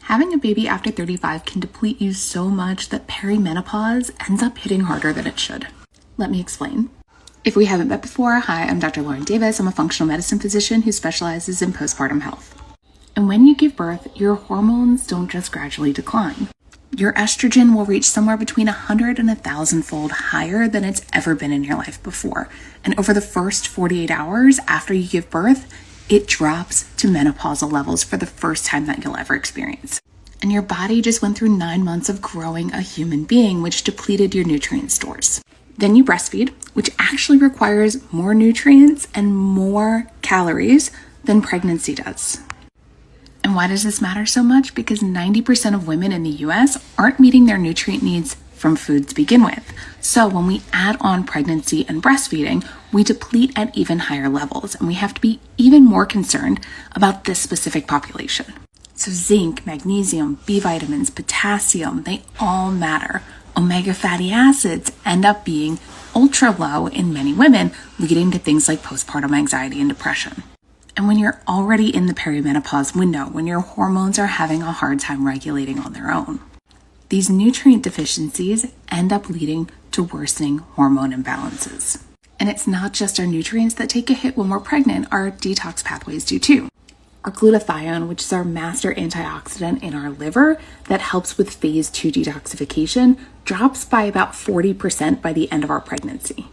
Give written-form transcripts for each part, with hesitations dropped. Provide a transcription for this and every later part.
Having a baby after 35 can deplete you so much that perimenopause ends up hitting harder than it should. Let me explain. If we haven't met before, hi, I'm Dr. Lauren Davis. I'm a functional medicine physician who specializes in postpartum health. And when you give birth, your hormones don't just gradually decline. Your estrogen will reach somewhere between 100 and 1,000-fold higher than it's ever been in your life before. And over the first 48 hours after you give birth, it drops to menopausal levels for the first time that you'll ever experience. And your body just went through 9 months of growing a human being, which depleted your nutrient stores. Then you breastfeed, which actually requires more nutrients and more calories than pregnancy does. And why does this matter so much? Because 90% of women in the US aren't meeting their nutrient needs from food to begin with. So when we add on pregnancy and breastfeeding, we deplete at even higher levels, and we have to be even more concerned about this specific population. So zinc, magnesium, B vitamins, potassium, they all matter. Omega fatty acids end up being ultra low in many women, leading to things like postpartum anxiety and depression. And when you're already in the perimenopause window, when your hormones are having a hard time regulating on their own, these nutrient deficiencies end up leading to worsening hormone imbalances. And it's not just our nutrients that take a hit when we're pregnant, our detox pathways do too. Our glutathione, which is our master antioxidant in our liver that helps with phase 2 detoxification, drops by about 40% by the end of our pregnancy.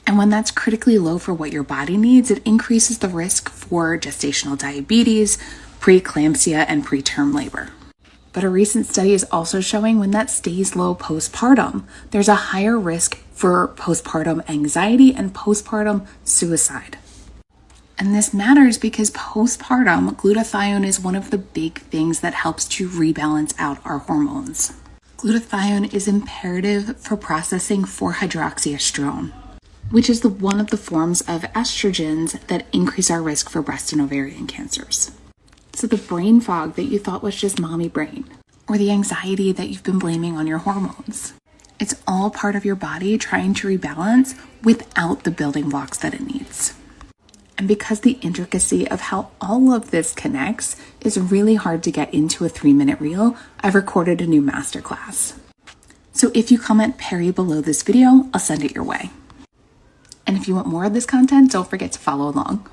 And when that's critically low for what your body needs, it increases the risk for gestational diabetes, preeclampsia, and preterm labor. But a recent study is also showing when that stays low postpartum, there's a higher risk for postpartum anxiety and postpartum suicide. And this matters because postpartum glutathione is one of the big things that helps to rebalance out our hormones. Glutathione is imperative for processing 4-hydroxyestrone, which is one of the forms of estrogens that increase our risk for breast and ovarian cancers. So the brain fog that you thought was just mommy brain, or the anxiety that you've been blaming on your hormones, it's all part of your body trying to rebalance without the building blocks that it needs. And because the intricacy of how all of this connects is really hard to get into a 3-minute reel, I've recorded a new masterclass. So if you comment PERI below this video, I'll send it your way. And if you want more of this content, don't forget to follow along.